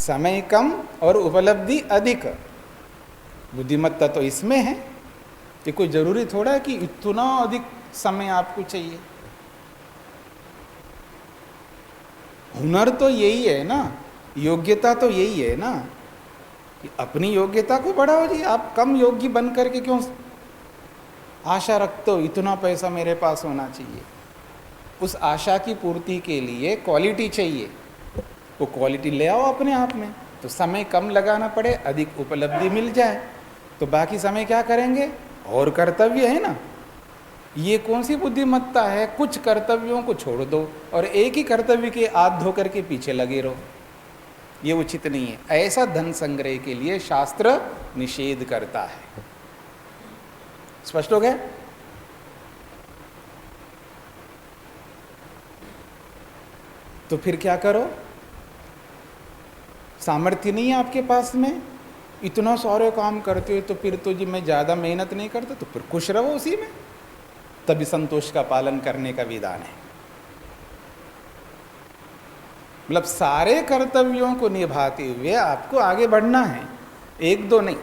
समय कम और उपलब्धि अधिक। बुद्धिमत्ता तो इसमें है कि कोई जरूरी थोड़ा है कि इतना अधिक समय आपको चाहिए। हुनर तो यही है ना, योग्यता तो यही है ना कि अपनी योग्यता को बढ़ाओ जी। आप कम योग्य बन करके क्यों आशा रखते हो इतना पैसा मेरे पास होना चाहिए? उस आशा की पूर्ति के लिए क्वालिटी चाहिए, वो क्वालिटी ले आओ अपने आप में। तो समय कम लगाना पड़े, अधिक उपलब्धि मिल जाए, तो बाकी समय क्या करेंगे? और कर्तव्य है ना। ये कौन सी बुद्धिमत्ता है? कुछ कर्तव्यों को छोड़ दो और एक ही कर्तव्य के हाथ धो करके पीछे लगे रहो, ये उचित नहीं है। ऐसा धन संग्रह के लिए शास्त्र निषेध करता है। स्पष्ट हो गया? तो फिर क्या करो? सामर्थ्य नहीं है आपके पास में, इतना सारे काम करते हो, तो फिर तो जी मैं ज़्यादा मेहनत नहीं करता, तो फिर खुश रहो उसी में। तभी संतोष का पालन करने का विधान है। मतलब सारे कर्तव्यों को निभाते हुए आपको आगे बढ़ना है, एक दो नहीं।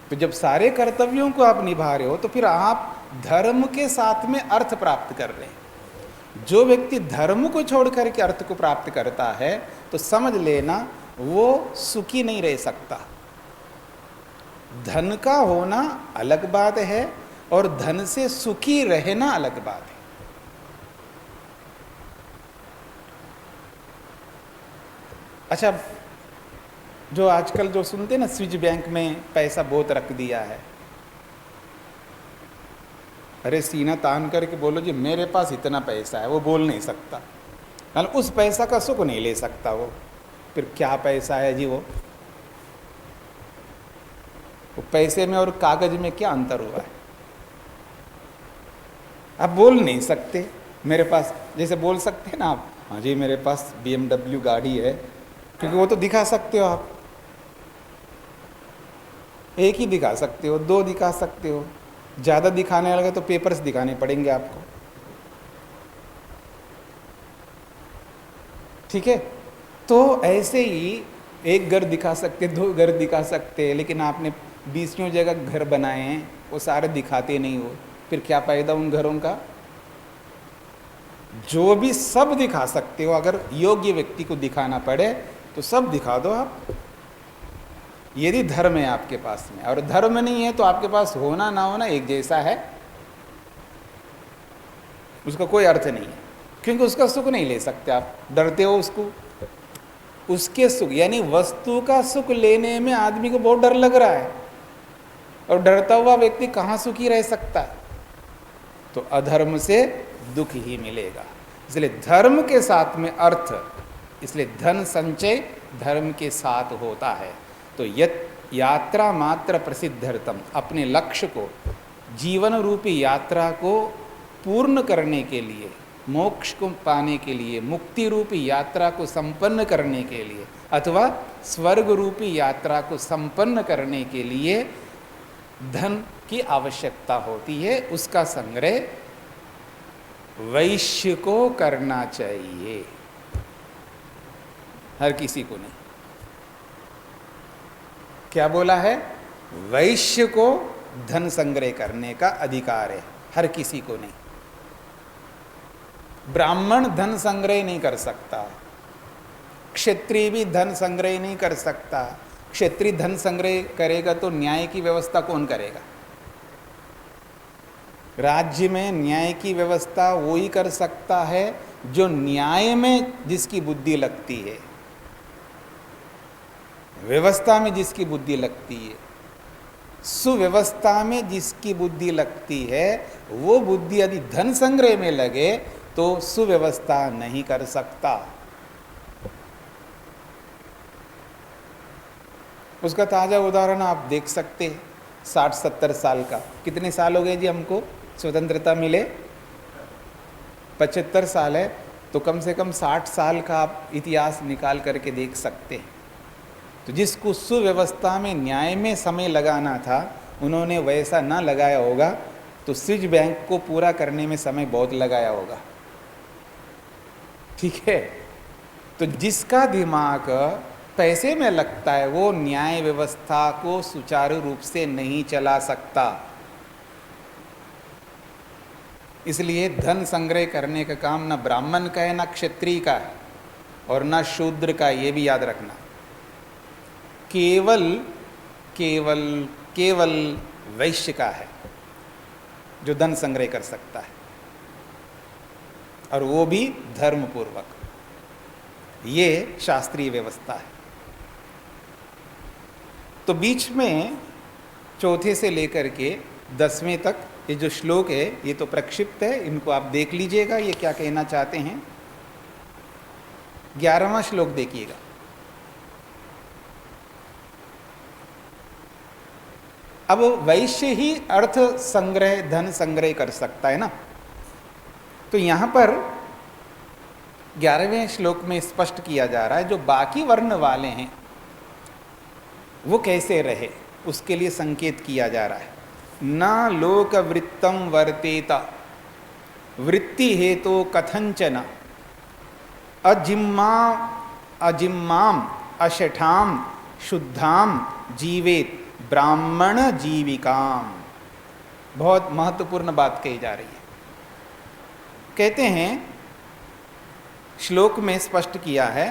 तो जब सारे कर्तव्यों को आप निभा रहे हो तो फिर आप धर्म के साथ में अर्थ प्राप्त कर रहे हैं। जो व्यक्ति धर्म को छोड़ करके अर्थ को प्राप्त करता है तो समझ लेना वो सुखी नहीं रह सकता। धन का होना अलग बात है और धन से सुखी रहना अलग बात है। अच्छा, जो आजकल जो सुनते हैं ना, स्विच बैंक में पैसा बहुत रख दिया है, अरे सीना तान करके बोलो जी मेरे पास इतना पैसा है, वो बोल नहीं सकता, मतलब उस पैसा का सुख नहीं ले सकता वो। फिर क्या पैसा है जी? वो पैसे में और कागज में क्या अंतर हुआ है? आप बोल नहीं सकते मेरे पास, जैसे बोल सकते हैं ना आप, हाँ जी मेरे पास BMW गाड़ी है, क्योंकि वो तो दिखा सकते हो आप। एक ही दिखा सकते हो, दो दिखा सकते हो, ज़्यादा दिखाने लगे तो पेपर्स दिखाने पड़ेंगे आपको। ठीक है? तो ऐसे ही एक घर दिखा सकते, दो घर दिखा सकते, लेकिन आपने 20 जगह घर बनाए हैं, वो सारे दिखाते नहीं हो, फिर क्या फायदा उन घरों का? जो भी सब दिखा सकते हो, अगर योग्य व्यक्ति को दिखाना पड़े तो सब दिखा दो आप, यदि धर्म है आपके पास में। और धर्म नहीं है तो आपके पास होना ना होना एक जैसा है, उसका कोई अर्थ नहीं है, क्योंकि उसका सुख नहीं ले सकते आप, डरते हो उसको। उसके सुख यानी वस्तु का सुख लेने में आदमी को बहुत डर लग रहा है, और डरता हुआ व्यक्ति कहाँ सुखी रह सकता है? तो अधर्म से दुख ही मिलेगा। इसलिए धर्म के साथ में अर्थ, इसलिए धन संचय धर्म के साथ होता है। तो यत यात्रा मात्र प्रसिद्धर्थम, अपने लक्ष्य को, जीवन रूपी यात्रा को पूर्ण करने के लिए, मोक्ष को पाने के लिए, मुक्ति रूपी यात्रा को संपन्न करने के लिए, अथवा स्वर्ग रूपी यात्रा को संपन्न करने के लिए धन की आवश्यकता होती है। उसका संग्रह वैश्य को करना चाहिए, हर किसी को नहीं। क्या बोला है? वैश्य को धन संग्रह करने का अधिकार है, हर किसी को नहीं। ब्राह्मण धन संग्रह नहीं कर सकता, क्षत्रिय भी धन संग्रह नहीं कर सकता। क्षत्रिय धन संग्रह करेगा तो न्याय की व्यवस्था कौन करेगा? राज्य में न्याय की व्यवस्था वो ही कर सकता है जो न्याय में जिसकी बुद्धि लगती है, व्यवस्था में जिसकी बुद्धि लगती है, सुव्यवस्था में जिसकी बुद्धि लगती है। वो बुद्धि यदि धन संग्रह में लगे तो सुव्यवस्था नहीं कर सकता। उसका ताज़ा उदाहरण आप देख सकते हैं, 60-70 साल का। कितने साल हो गए जी हमको स्वतंत्रता मिले? 75 साल है, तो कम से कम 60 साल का आप इतिहास निकाल करके देख सकते हैं। तो जिसको सुव्यवस्था में न्याय में समय लगाना था, उन्होंने वैसा ना लगाया होगा, तो स्विच बैंक को पूरा करने में समय बहुत लगाया होगा। ठीक है? तो जिसका दिमाग पैसे में लगता है वो न्याय व्यवस्था को सुचारू रूप से नहीं चला सकता। इसलिए धन संग्रह करने का काम ना ब्राह्मण का है, ना क्षत्रिय का है, और ना शूद्र का। ये भी याद रखना। केवल केवल केवल वैश्य का है जो धन संग्रह कर सकता है, और वो भी धर्म पूर्वक। ये शास्त्रीय व्यवस्था है। तो बीच में चौथे से लेकर के 10वें तक ये जो श्लोक है ये तो प्रक्षिप्त है, इनको आप देख लीजिएगा ये क्या कहना चाहते हैं। 11वां श्लोक देखिएगा। अब वैश्य ही अर्थ संग्रह धन संग्रह कर सकता है ना, तो यहां पर 11वें श्लोक में स्पष्ट किया जा रहा है जो बाकी वर्ण वाले हैं वो कैसे रहे, उसके लिए संकेत किया जा रहा है। न लोक वृत्तम वर्तेत वृत्ति हेतु कथंचन अजिम्माम अशठाम शुद्धाम जीवेत ब्राह्मण जीविकाम। बहुत महत्वपूर्ण बात कही जा रही है। कहते हैं श्लोक में स्पष्ट किया है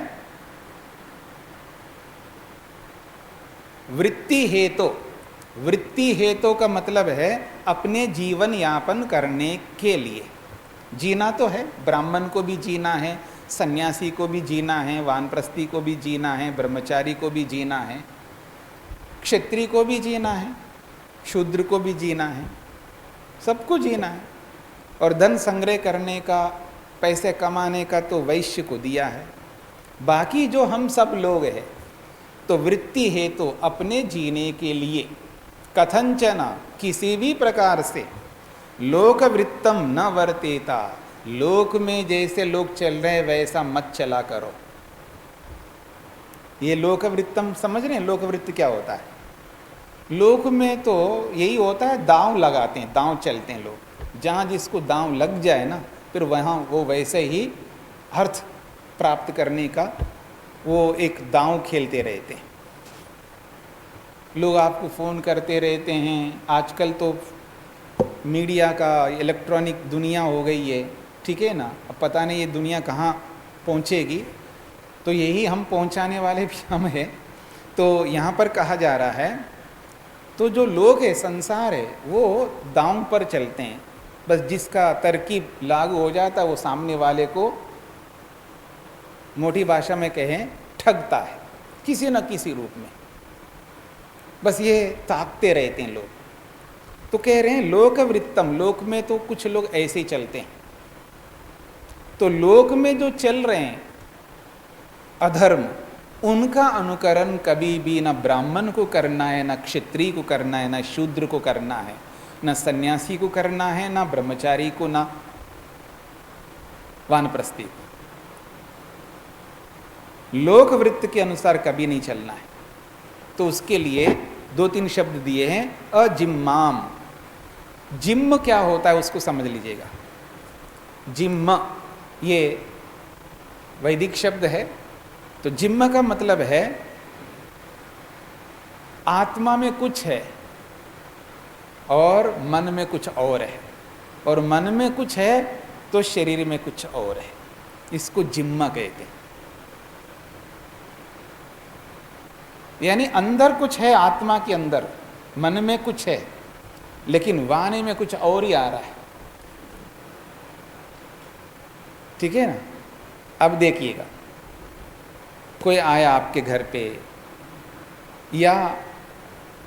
वृत्ति हेतु। वृत्ति हेतु का मतलब है अपने जीवन यापन करने के लिए। जीना तो है, ब्राह्मण को भी जीना है, सन्यासी को भी जीना है, वानप्रस्थी को भी जीना है, ब्रह्मचारी को भी जीना है, क्षत्रिय को भी जीना है, शूद्र को भी जीना है, सबको जीना है। और धन संग्रह करने का, पैसे कमाने का तो वैश्य को दिया है। बाकी जो हम सब लोग हैं तो वृत्ति है तो अपने जीने के लिए कथंचन किसी भी प्रकार से लोक वृत्तम न वर्तेता। लोक में जैसे लोग चल रहे हैं वैसा मत चला करो। ये लोक वृत्तम समझ रहे हैं? लोक वृत्त क्या होता है? लोक में तो यही होता है, दांव लगाते हैं, दांव चलते हैं लोग। जहाँ जिसको दांव लग जाए ना फिर वहाँ वो वैसे ही अर्थ प्राप्त करने का वो एक दांव खेलते रहते हैं। लोग आपको फ़ोन करते रहते हैं। आजकल तो मीडिया का इलेक्ट्रॉनिक दुनिया हो गई है, ठीक है ना। अब पता नहीं ये दुनिया कहाँ पहुँचेगी, तो यही हम पहुँचाने वाले भी हम हैं। तो यहाँ पर कहा जा रहा है तो जो लोग है, संसार है, वो दांव पर चलते हैं। बस जिसका तरकीब लागू हो जाता है वो सामने वाले को मोटी भाषा में कहें ठगता है किसी न किसी रूप में। बस ये ताकते रहते हैं लोग। तो कह रहे हैं लोक वृत्तम, लोक में तो कुछ लोग ऐसे ही चलते हैं। तो लोक में जो चल रहे हैं अधर्म, उनका अनुकरण कभी भी न ब्राह्मण को करना है, न क्षत्रिय को करना है, न शूद्र को करना है, न सन्यासी को करना है, न ब्रह्मचारी को, न वानप्रस्थी को। लोक वृत्त के अनुसार कभी नहीं चलना है। तो उसके लिए 2-3 शब्द दिए हैं। अजिम्माम, जिम्म क्या होता है उसको समझ लीजिएगा। जिम्म ये वैदिक शब्द है। तो जिम्म का मतलब है आत्मा में कुछ है और मन में कुछ और है, और मन में कुछ है तो शरीर में कुछ और है। इसको जिम्मा कहते हैं। यानी अंदर कुछ है, आत्मा के अंदर, मन में कुछ है, लेकिन वाणी में कुछ और ही आ रहा है। ठीक है ना। अब देखिएगा, कोई आया आपके घर पे, या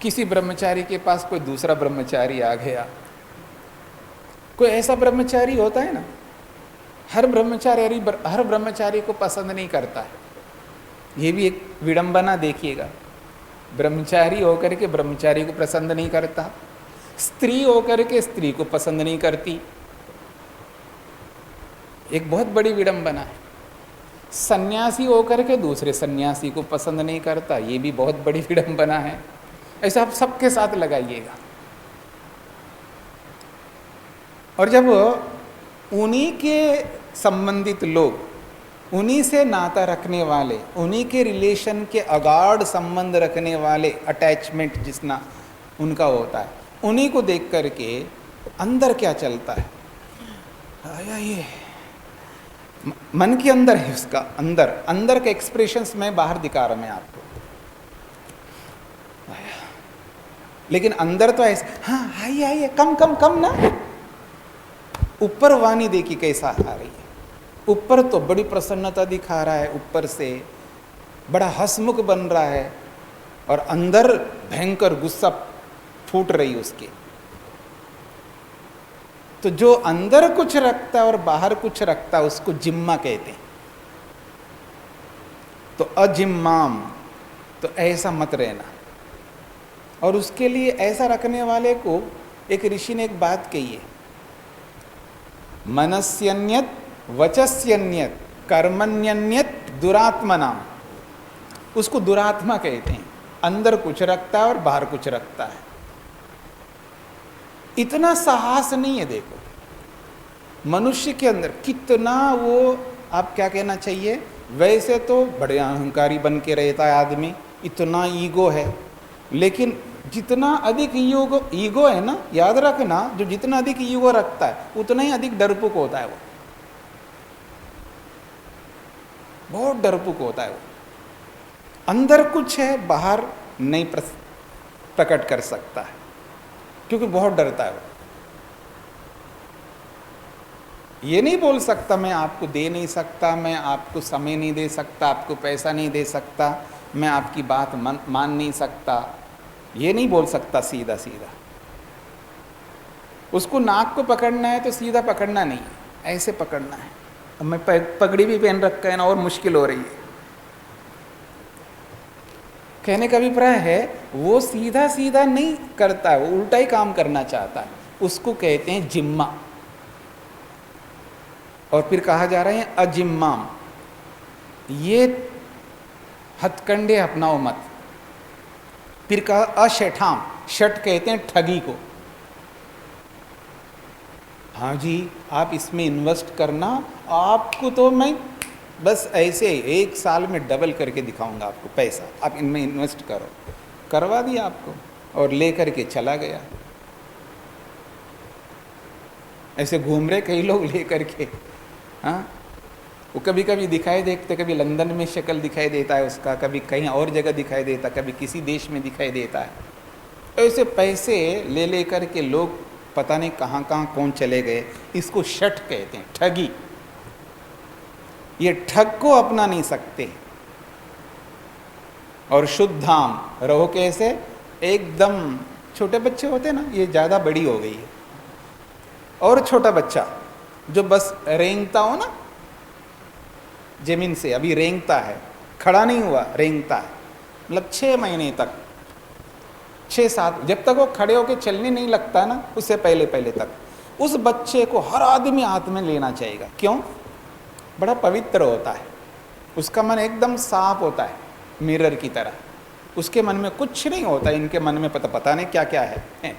किसी ब्रह्मचारी के पास कोई दूसरा ब्रह्मचारी आ गया। कोई ऐसा ब्रह्मचारी होता है ना, हर ब्रह्मचारी को पसंद नहीं करता है। ये भी एक विडंबना देखिएगा। ब्रह्मचारी होकर के ब्रह्मचारी को पसंद नहीं करता, स्त्री होकर के स्त्री को पसंद नहीं करती। एक बहुत बड़ी विडंबना है। सन्यासी होकर के दूसरे सन्यासी को पसंद नहीं करता, ये भी बहुत बड़ी विडंबना है। ऐसा आप सबके साथ लगाइएगा। और जब उन्हीं के संबंधित लोग उन्हीं से नाता रखने वाले, उन्हीं के रिलेशन के अगाध संबंध रखने वाले, अटैचमेंट जिसना उनका होता है, उन्हीं को देख करके अंदर क्या चलता है, आया ये मन के अंदर है, उसका अंदर अंदर के एक्सप्रेशंस में बाहर दिखा रहा मैं आपको। लेकिन अंदर तो ऐसा, हाँ आइए आइए, कम कम कम ना। ऊपर वाणी देखी कैसा आ रही है, ऊपर तो बड़ी प्रसन्नता दिखा रहा है, ऊपर से बड़ा हंसमुख बन रहा है, और अंदर भयंकर गुस्सा फूट रही उसके। तो जो अंदर कुछ रखता है और बाहर कुछ रखता है उसको जिम्मा कहते हैं। तो अजिम्माम, तो ऐसा मत रहना। और उसके लिए ऐसा रखने वाले को एक ऋषि ने एक बात कही है, मनस्यन्यत वचस्यन्यत कर्मण्यन्यत दुरात्मनाम। उसको दुरात्मा कहते हैं, अंदर कुछ रखता है और बाहर कुछ रखता है। इतना साहस नहीं है, देखो मनुष्य के अंदर कितना वो, आप क्या कहना चाहिए, वैसे तो बड़े अहंकारी बन के रहता है आदमी, इतना ईगो है, लेकिन जितना अधिक ईगो है ना, याद रखना, जो जितना अधिक ईगो रखता है उतना ही अधिक डरपोक होता है वो, बहुत डरपोक होता है वो। अंदर कुछ है, बाहर नहीं प्रकट कर सकता है, क्योंकि बहुत डरता है वो। ये नहीं बोल सकता मैं आपको दे नहीं सकता, मैं आपको समय नहीं दे सकता, आपको पैसा नहीं दे सकता, मैं आपकी बात मान नहीं सकता, ये नहीं बोल सकता सीधा सीधा। उसको नाक को पकड़ना है तो सीधा पकड़ना नहीं है, ऐसे पकड़ना है। अब मैं पगड़ी भी पहन रखा है ना, और मुश्किल हो रही है। कहने का अभिप्राय है वो सीधा सीधा नहीं करता है, वो उल्टा ही काम करना चाहता है, उसको कहते हैं जिम्मा। और फिर कहा जा रहा है अजिम्माम, ये हथकंडे अपनाओ मत। फिर कहा अशठाम, शठ कहते हैं ठगी को। हाँ जी आप इसमें इन्वेस्ट करना, आपको तो मैं बस ऐसे 1 साल में डबल करके दिखाऊंगा आपको पैसा, आप इनमें इन्वेस्ट करो। करवा दिया आपको और ले करके चला गया। ऐसे घूम रहे कई लोग ले करके। हाँ, वो कभी कभी दिखाई देते, कभी लंदन में शक्ल दिखाई देता है उसका, कभी कहीं और जगह दिखाई देता, कभी किसी देश में दिखाई देता है। ऐसे पैसे ले ले करके लोग पता नहीं कहाँ कहाँ कौन चले गए। इसको शठ कहते हैं, ठगी। ये ठग को अपना नहीं सकते। और शुद्धाम रहो कैसे, एकदम छोटे बच्चे होते हैं ना, ये ज़्यादा बड़ी हो गई है। और छोटा बच्चा जो बस रेंगता हो ना जमीन से, अभी रेंगता है, खड़ा नहीं हुआ, रेंगता है, मतलब 6 महीने तक, 6-7, जब तक वो खड़े होकर चलने नहीं लगता ना, उससे पहले पहले तक उस बच्चे को हर आदमी हाथ में लेना चाहिए। क्यों? बड़ा पवित्र होता है, उसका मन एकदम साफ होता है, मिरर की तरह। उसके मन में कुछ नहीं होता, इनके मन में पता नहीं क्या क्या है।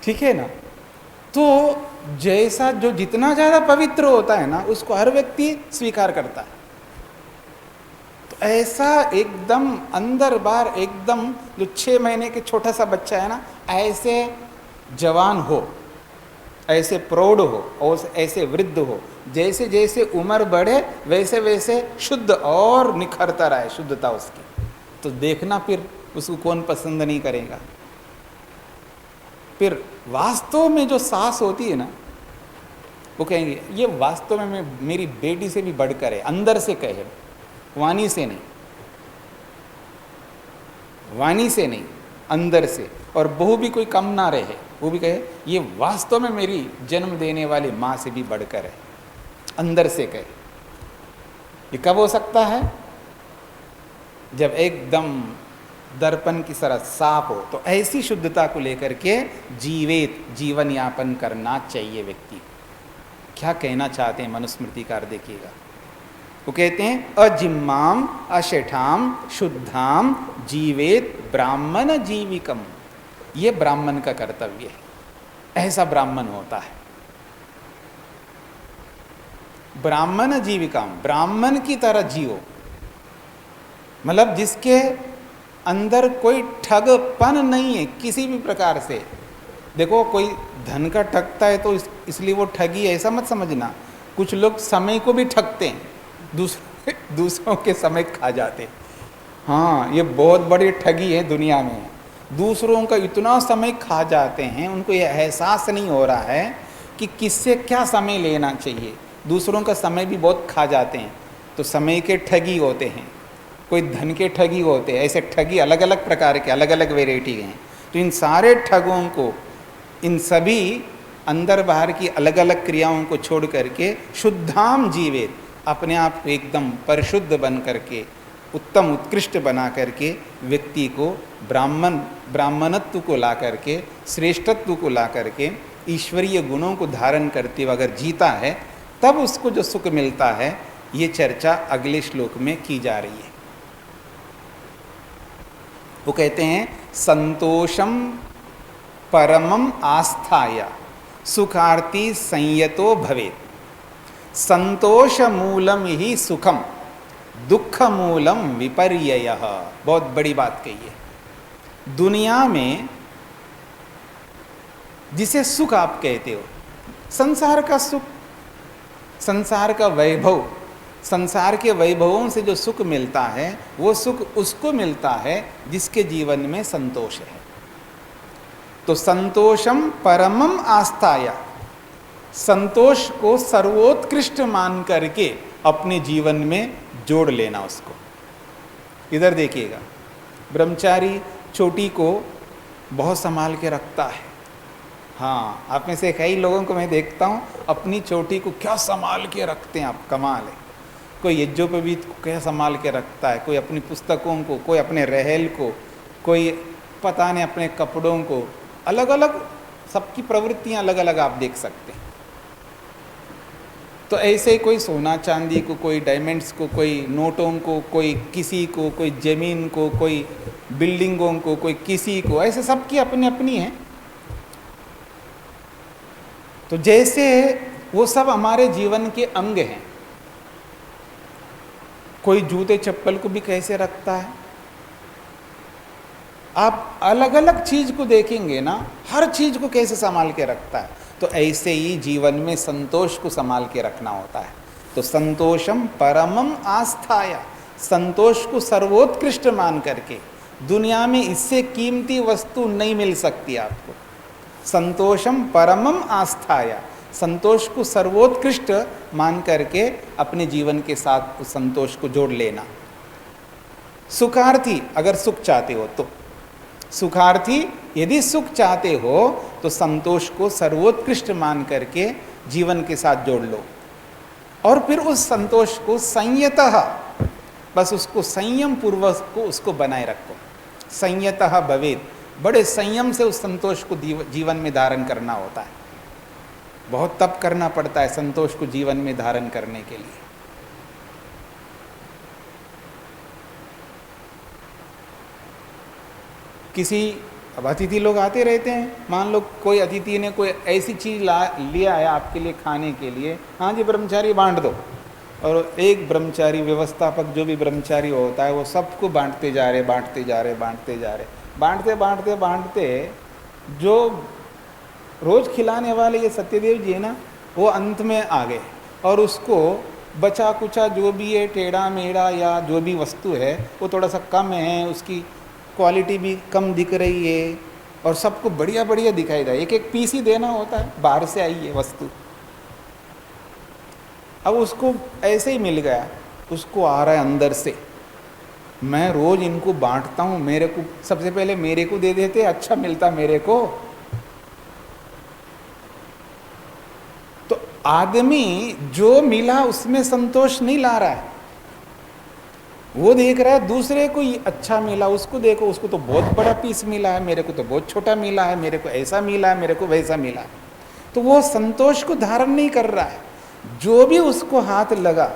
ठीक है ना? तो जैसा जो जितना ज़्यादा पवित्र होता है ना, उसको हर व्यक्ति स्वीकार करता है। तो ऐसा एकदम अंदर बाहर एकदम, जो 6 महीने के छोटा सा बच्चा है ना, ऐसे जवान हो, ऐसे प्रौढ़ हो और ऐसे वृद्ध हो। जैसे जैसे उम्र बढ़े वैसे वैसे शुद्ध और निखरता रहे शुद्धता उसकी। तो देखना फिर उसको कौन पसंद नहीं करेगा। फिर वास्तव में जो सास होती है ना, वो कहेंगे ये वास्तव में मेरी बेटी से भी बढ़कर है, अंदर से कहे, वाणी से नहीं, वाणी से नहीं, अंदर से। और बहू भी कोई कम ना रहे, वो भी कहे ये वास्तव में मेरी जन्म देने वाली माँ से भी बढ़कर है, अंदर से कहे। ये कब हो सकता है? जब एकदम दर्पण की तरह साफ हो। तो ऐसी शुद्धता को लेकर के जीवन यापन करना चाहिए व्यक्ति। क्या कहना चाहते हैं मनुस्मृतिकार, देखिएगा। वो कहते हैं अजिम्माम अशठाम शुद्धाम जीवेत ब्राह्मण जीविकम। ये ब्राह्मण का कर्तव्य है, ऐसा ब्राह्मण होता है। ब्राह्मण जीविका, ब्राह्मण की तरह जियो, मतलब जिसके अंदर कोई ठगपन नहीं है किसी भी प्रकार से। देखो कोई धन का ठगता है तो इसलिए वो ठगी है, ऐसा मत समझना। कुछ लोग समय को भी ठगते हैं, दूसरों के समय खा जाते हैं। हाँ, ये बहुत बड़ी ठगी है दुनिया में। दूसरों का इतना समय खा जाते हैं, उनको ये एहसास नहीं हो रहा है कि किससे क्या समय लेना चाहिए। दूसरों का समय भी बहुत खा जाते हैं, तो समय के ठगी होते हैं, कोई धन के ठगी होते हैं। ऐसे ठगी अलग अलग प्रकार के, अलग अलग वेराइटी हैं। तो इन सारे ठगों को, इन सभी अंदर बाहर की अलग अलग क्रियाओं को छोड़ करके शुद्धाम जीवित, अपने आप को एकदम परिशुद्ध बन करके, उत्तम उत्कृष्ट बना करके व्यक्ति को ब्राह्मणत्व को ला करके, श्रेष्ठत्व को ला करके, ईश्वरीय गुणों को धारण करते हुए अगर जीता है, तब उसको जो सुख मिलता है, ये चर्चा अगले श्लोक में की जा रही है। वो कहते हैं संतोषम परमम आस्थाय सुखार्थी संयतो भवेत्। संतोष मूलम ही सुखम, दुख मूलम विपर्ययः। बहुत बड़ी बात कही है। दुनिया में जिसे सुख आप कहते हो, संसार का सुख, संसार का वैभव, संसार के वैभवों से जो सुख मिलता है, वो सुख उसको मिलता है जिसके जीवन में संतोष है। तो संतोषम परमम आस्थाया, संतोष को सर्वोत्कृष्ट मान करके अपने जीवन में जोड़ लेना उसको। इधर देखिएगा, ब्रह्मचारी चोटी को बहुत संभाल के रखता है। हाँ, आप में से कई लोगों को मैं देखता हूँ अपनी चोटी को क्या संभाल के रखते हैं आप, कमाल है। कोई यज्ञोपवीत को क्या संभाल के रखता है, कोई अपनी पुस्तकों को, कोई अपने रहेल को, कोई पता नहीं अपने कपड़ों को, अलग अलग सबकी प्रवृत्तियाँ अलग अलग आप देख सकते हैं। तो ऐसे ही कोई सोना चांदी को, कोई डायमंड्स को, कोई नोटों को, कोई किसी को, कोई ज़मीन को, कोई बिल्डिंगों को, कोई किसी को, ऐसे सबकी अपनी अपनी है। तो जैसे वो सब हमारे जीवन के अंग हैं। कोई जूते चप्पल को भी कैसे रखता है, आप अलग अलग चीज को देखेंगे ना, हर चीज को कैसे संभाल के रखता है। तो ऐसे ही जीवन में संतोष को संभाल के रखना होता है। तो संतोषम परमम आस्थाया, संतोष को सर्वोत्कृष्ट मान करके, दुनिया में इससे कीमती वस्तु नहीं मिल सकती आपको। संतोषम परमम आस्थाया, संतोष को सर्वोत्कृष्ट मान करके अपने जीवन के साथ उस संतोष को जोड़ लेना। सुखार्थी, अगर सुख चाहते हो तो, सुखार्थी यदि सुख चाहते हो तो संतोष को सर्वोत्कृष्ट मान करके जीवन के साथ जोड़ लो। और फिर उस संतोष को संयतः, बस उसको संयम पूर्वक को उसको बनाए रखो। संयतः भवेत्, बड़े संयम से उस संतोष को जीवन में धारण करना होता है। बहुत तप करना पड़ता है संतोष को जीवन में धारण करने के लिए। किसी, अब अतिथि लोग आते रहते हैं, मान लो कोई अतिथि ने कोई ऐसी चीज़ लिया है आपके लिए खाने के लिए, हाँ जी ब्रह्मचारी बांट दो। और एक ब्रह्मचारी, व्यवस्थापक जो भी ब्रह्मचारी होता है, वो सबको बांटते जा रहे, बांटते जा रहे, बांटते जा रहे, बांटते बांटते बांटते, जो रोज़ खिलाने वाले ये सत्यदेव जी है ना, वो अंत में आ गए और उसको बचा कुचा जो भी है, टेढ़ा मेढ़ा या जो भी वस्तु है, वो थोड़ा सा कम है, उसकी क्वालिटी भी कम दिख रही है और सबको बढ़िया बढ़िया दिखाई दे। एक एक पीस ही देना होता है, बाहर से आई है वस्तु। अब उसको ऐसे ही मिल गया, उसको आ रहा है अंदर से, मैं रोज इनको बांटता हूँ, मेरे को सबसे पहले मेरे को दे देते, अच्छा मिलता मेरे को। तो आदमी जो मिला उसमें संतोष नहीं ला रहा है, वो देख रहा है दूसरे को अच्छा मिला, उसको देखो, उसको तो बहुत बड़ा पीस मिला है, मेरे को तो बहुत छोटा मिला है, मेरे को ऐसा मिला है, मेरे को वैसा मिला है। तो वो संतोष को धारण नहीं कर रहा है। जो भी उसको हाथ लगा,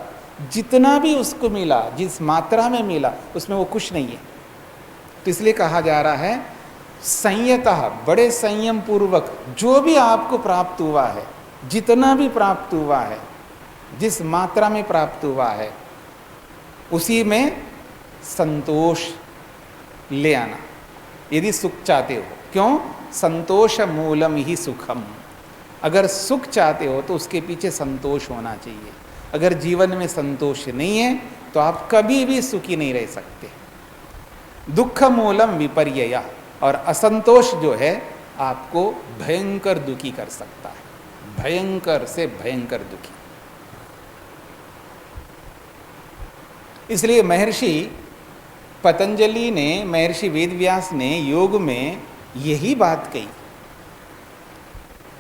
जितना भी उसको मिला, जिस मात्रा में मिला, उसमें वो खुश नहीं है। तो इसलिए कहा जा रहा है संयतः, बड़े संयम पूर्वक जो भी आपको प्राप्त हुआ है, जितना भी प्राप्त हुआ है, जिस मात्रा में प्राप्त हुआ है उसी में संतोष ले आना, यदि सुख चाहते हो। क्यों? संतोष मूलम ही सुखम। अगर सुख चाहते हो तो उसके पीछे संतोष होना चाहिए। अगर जीवन में संतोष नहीं है तो आप कभी भी सुखी नहीं रह सकते। दुख मूलम विपर्यय, और असंतोष जो है आपको भयंकर दुखी कर सकता है, भयंकर से भयंकर दुखी। इसलिए महर्षि पतंजलि ने, महर्षि वेदव्यास ने योग में यही बात कही।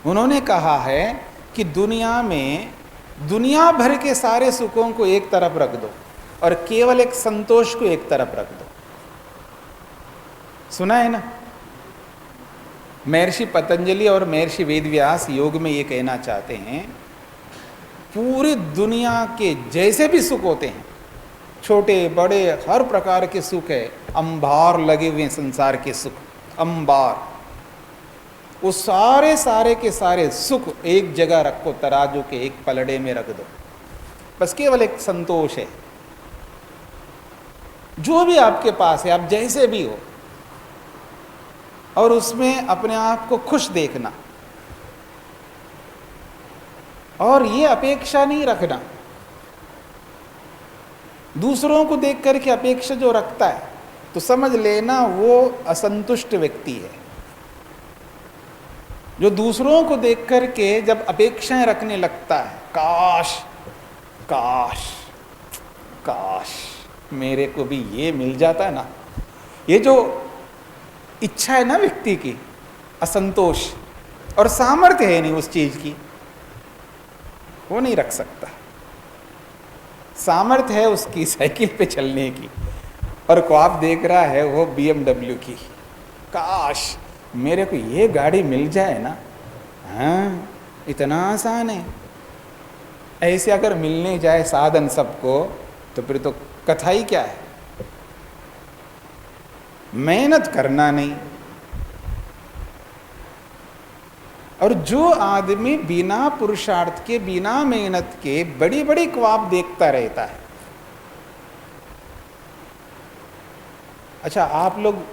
उन्होंने कहा है कि दुनिया में दुनिया भर के सारे सुखों को एक तरफ रख दो और केवल एक संतोष को एक तरफ रख दो। सुना है ना? महर्षि पतंजलि और महर्षि वेदव्यास योग में ये कहना चाहते हैं, पूरी दुनिया के जैसे भी सुख होते हैं, छोटे बड़े हर प्रकार के सुख है, अंबार लगे हुए संसार के सुख, अंबार, वो सारे के सारे सुख एक जगह रखो, तराजू के एक पलड़े में रख दो। बस केवल एक संतोष है। जो भी आपके पास है, आप जैसे भी हो, और उसमें अपने आप को खुश देखना, और ये अपेक्षा नहीं रखना। दूसरों को देख करके अपेक्षा जो रखता है तो समझ लेना वो असंतुष्ट व्यक्ति है। जो दूसरों को देख करके जब अपेक्षाएं रखने लगता है, काश काश काश मेरे को भी ये मिल जाता है ना, ये जो इच्छा है ना व्यक्ति की, असंतोष, और सामर्थ्य है नहीं उस चीज की, वो नहीं रख सकता। सामर्थ्य है उसकी साइकिल पे चलने की, और ख्वाब देख रहा है वो BMW की, काश मेरे को ये गाड़ी मिल जाए ना, हाँ इतना आसान है। ऐसे अगर मिलने जाए साधन सबको तो फिर तो कथा ही क्या है। मेहनत करना नहीं। और जो आदमी बिना पुरुषार्थ के, बिना मेहनत के बड़ी बड़ी ख्वाब देखता रहता है। अच्छा, आप लोग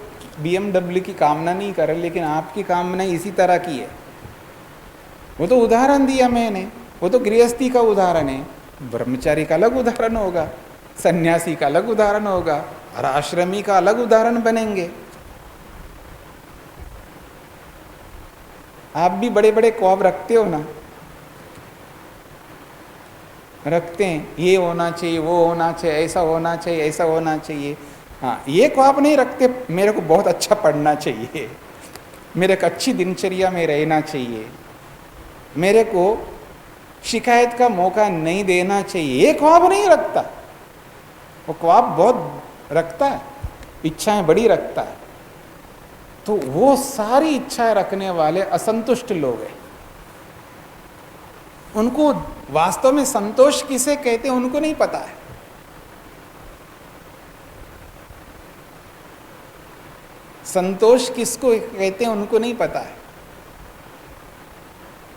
BMW की कामना नहीं कर रहे, लेकिन आपकी कामना इसी तरह की है। वो तो उदाहरण दिया मैंने, वो तो गृहस्थी का उदाहरण है। ब्रह्मचारी का अलग उदाहरण होगा, सन्यासी का अलग उदाहरण होगा, और आश्रमी का अलग उदाहरण बनेंगे। आप भी बड़े बड़े ख्वाब रखते हो ना? रखते हैं, ये होना चाहिए, वो होना चाहिए, ऐसा होना चाहिए, ऐसा होना चाहिए। हाँ, ये ख्वाब नहीं रखते मेरे को बहुत अच्छा पढ़ना चाहिए, मेरे को अच्छी दिनचर्या में रहना चाहिए, मेरे को शिकायत का मौका नहीं देना चाहिए। ये ख्वाब नहीं रखता। वो ख्वाब बहुत रखता है, इच्छाएं बड़ी रखता है। तो वो सारी इच्छाएं रखने वाले असंतुष्ट लोग हैं। उनको वास्तव में संतोष किसे कहते हैं उनको नहीं पता है। संतोष किसको कहते हैं उनको नहीं पता है।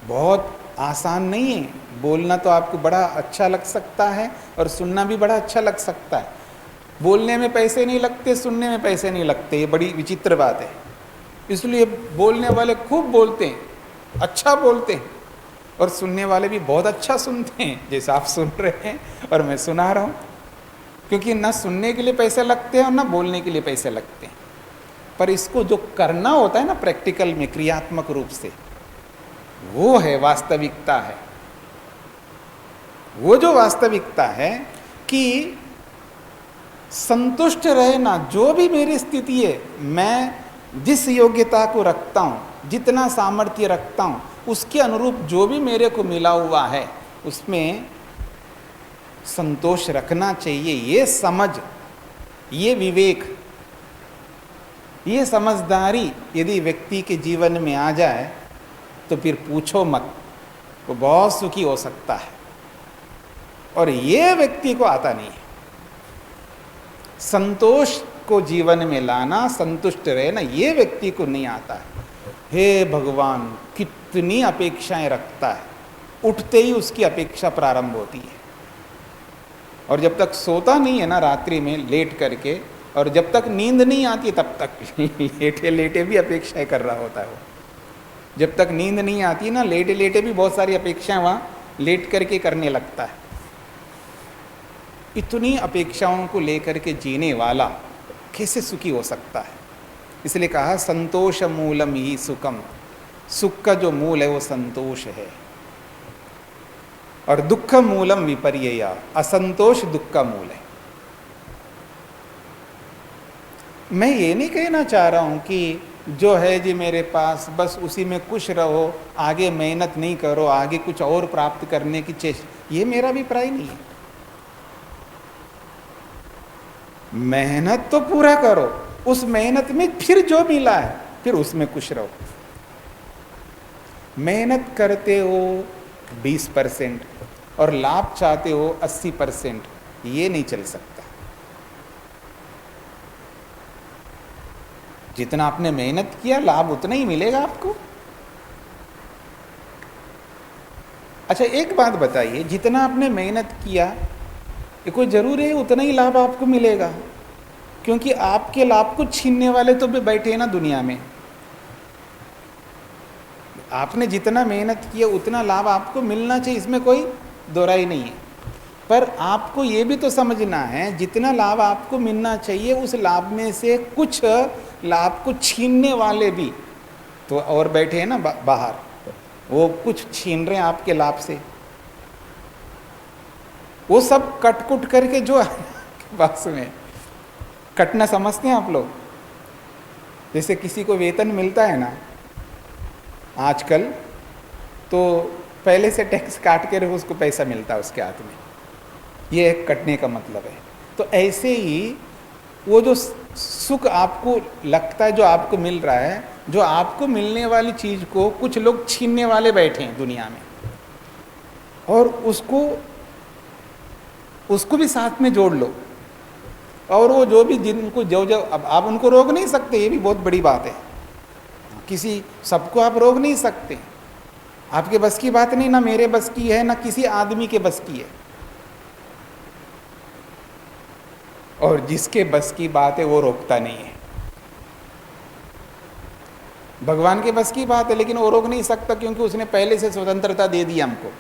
बहुत आसान नहीं है। बोलना तो आपको बड़ा अच्छा लग सकता है और सुनना भी बड़ा अच्छा लग सकता है। बोलने में पैसे नहीं लगते, सुनने में पैसे नहीं लगते, ये बड़ी विचित्र बात है। इसलिए बोलने वाले खूब बोलते हैं, अच्छा बोलते हैं, और सुनने वाले भी बहुत अच्छा सुनते हैं, जैसे आप सुन रहे हैं और मैं सुना रहा हूँ। क्योंकि ना सुनने के लिए पैसे लगते हैं और ना बोलने के लिए पैसे लगते हैं। पर इसको जो करना होता है ना प्रैक्टिकल में, क्रियात्मक रूप से, वो है वास्तविकता है। वो जो वास्तविकता है कि संतुष्ट रहना, जो भी मेरी स्थिति है, मैं जिस योग्यता को रखता हूँ, जितना सामर्थ्य रखता हूँ, उसके अनुरूप जो भी मेरे को मिला हुआ है उसमें संतोष रखना चाहिए। ये समझ, ये विवेक, ये समझदारी यदि व्यक्ति के जीवन में आ जाए तो फिर पूछो मत, वो बहुत सुखी हो सकता है। और ये व्यक्ति को आता नहीं है। संतोष को जीवन में लाना, संतुष्ट रहना, ये व्यक्ति को नहीं आता है। हे भगवान, कितनी अपेक्षाएं रखता है, उठते ही उसकी अपेक्षा प्रारंभ होती है। और जब तक सोता नहीं है ना रात्रि में लेट करके, और जब तक नींद नहीं आती तब तक लेटे लेटे भी अपेक्षाएं कर रहा होता है वो। जब तक नींद नहीं आती ना, लेटे लेटे भी बहुत सारी अपेक्षाएं वहाँ लेट करके करने लगता है। इतनी अपेक्षाओं को लेकर के जीने वाला कैसे सुखी हो सकता है? इसलिए कहा संतोष मूलम ही सुखम, सुख का जो मूल है वो संतोष है। और दुख मूलम विपर्यया, असंतोष दुख का मूल है। मैं ये नहीं कहना चाह रहा हूं कि जो है जी मेरे पास बस उसी में खुश रहो, आगे मेहनत नहीं करो, आगे कुछ और प्राप्त करने की चेष्टा, ये मेरा अभिप्राय नहीं है। मेहनत तो पूरा करो, उस मेहनत में फिर जो मिला है फिर उसमें खुश रहो। मेहनत करते हो 20% और लाभ चाहते हो 80%, ये नहीं चल सकता। जितना आपने मेहनत किया लाभ उतना ही मिलेगा आपको। अच्छा एक बात बताइए, जितना आपने मेहनत किया ये कोई जरूरी है उतना ही लाभ आपको मिलेगा? क्योंकि आपके लाभ को छीनने वाले तो भी बैठे हैं ना दुनिया में। आपने जितना मेहनत किया उतना लाभ आपको मिलना चाहिए, इसमें कोई दोहराई नहीं है। पर आपको ये भी तो समझना है, जितना लाभ आपको मिलना चाहिए उस लाभ में से कुछ लाभ को छीनने वाले भी तो और बैठे हैं ना बाहर, वो कुछ छीन रहे हैं आपके लाभ से। वो सब कट करके जो बस में कटना समझते हैं आप लोग। जैसे किसी को वेतन मिलता है ना आजकल, तो पहले से टैक्स काट के उसको पैसा मिलता है उसके हाथ में, ये एक कटने का मतलब है। तो ऐसे ही वो जो सुख आपको लगता है जो आपको मिल रहा है, जो आपको मिलने वाली चीज़ को कुछ लोग छीनने वाले बैठे हैं दुनिया में, और उसको भी साथ में जोड़ लो। और वो जो भी जिनको जो अब आप उनको रोक नहीं सकते, ये भी बहुत बड़ी बात है। किसी सबको आप रोक नहीं सकते, आपके बस की बात नहीं, ना मेरे बस की है ना किसी आदमी के बस की है। और जिसके बस की बात है वो रोकता नहीं है। भगवान के बस की बात है लेकिन वो रोक नहीं सकता, क्योंकि उसने पहले से स्वतंत्रता दे दी हमको।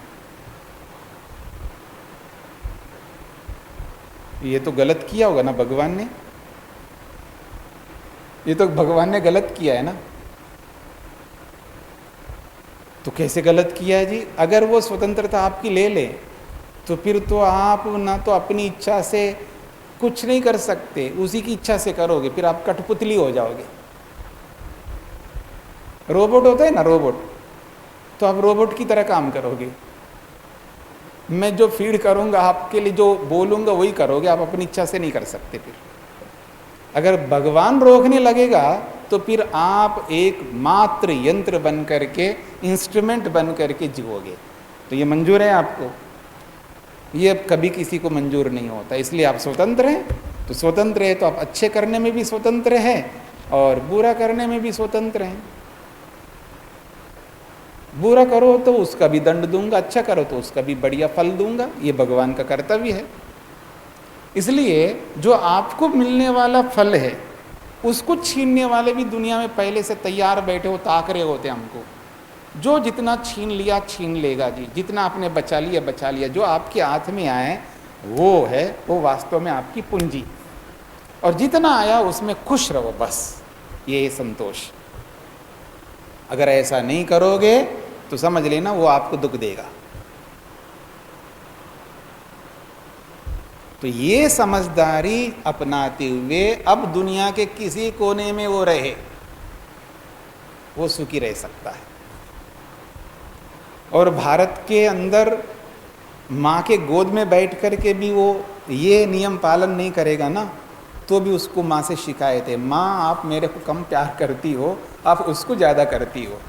ये तो गलत किया होगा ना भगवान ने, ये तो भगवान ने गलत किया है ना। तो कैसे गलत किया है जी? अगर वो स्वतंत्रता आपकी ले ले तो फिर तो आप ना तो अपनी इच्छा से कुछ नहीं कर सकते, उसी की इच्छा से करोगे, फिर आप कठपुतली हो जाओगे। रोबोट होता है ना रोबोट, तो आप रोबोट की तरह काम करोगे। मैं जो फीड करूंगा आपके लिए, जो बोलूंगा वही करोगे, आप अपनी इच्छा से नहीं कर सकते। फिर अगर भगवान रोकने लगेगा तो फिर आप एक मात्र यंत्र बन करके, इंस्ट्रूमेंट बन करके जीवोगे। तो ये मंजूर है आपको? ये अब कभी किसी को मंजूर नहीं होता। इसलिए आप स्वतंत्र हैं, तो स्वतंत्र है तो आप अच्छे करने में भी स्वतंत्र हैं और बुरा करने में भी स्वतंत्र हैं। बुरा करो तो उसका भी दंड दूंगा, अच्छा करो तो उसका भी बढ़िया फल दूंगा, ये भगवान का कर्तव्य है। इसलिए जो आपको मिलने वाला फल है उसको छीनने वाले भी दुनिया में पहले से तैयार बैठे हो, ताक रहे होते हमको। जो जितना छीन लिया छीन लेगा जी, जितना आपने बचा लिया बचा लिया। जो आपके हाथ में आए वो है, वो वास्तव में आपकी पूंजी। और जितना आया उसमें खुश रहो, बस ये संतोष। अगर ऐसा नहीं करोगे तो समझ लेना वो आपको दुख देगा। तो ये समझदारी अपनाते हुए अब दुनिया के किसी कोने में वो रहे, वो सुखी रह सकता है। और भारत के अंदर माँ के गोद में बैठ कर के भी वो ये नियम पालन नहीं करेगा ना, तो भी उसको माँ से शिकायत है, माँ आप मेरे को कम प्यार करती हो, आप उसको ज़्यादा करती हो।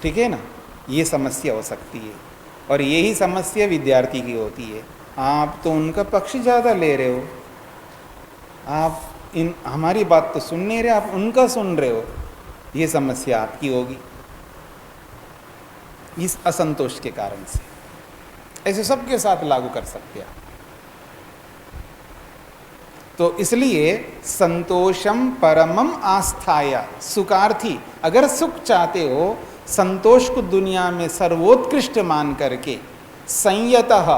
ठीक है ना, ये समस्या हो सकती है। और यही समस्या विद्यार्थी की होती है, आप तो उनका पक्ष ज़्यादा ले रहे हो, आप हमारी बात तो सुन नहीं रहे, आप उनका सुन रहे हो, ये समस्या आपकी होगी। इस असंतोष के कारण से। ऐसे सबके साथ लागू कर सकते हैं। तो इसलिए संतोषम परमम आस्थाया, सुखार्थी अगर सुख चाहते हो, संतोष को दुनिया में सर्वोत्कृष्ट मान करके संयतः,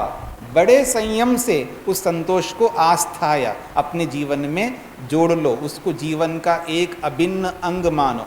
बड़े संयम से उस संतोष को आस्थाया, अपने जीवन में जोड़ लो, उसको जीवन का एक अभिन्न अंग मानो।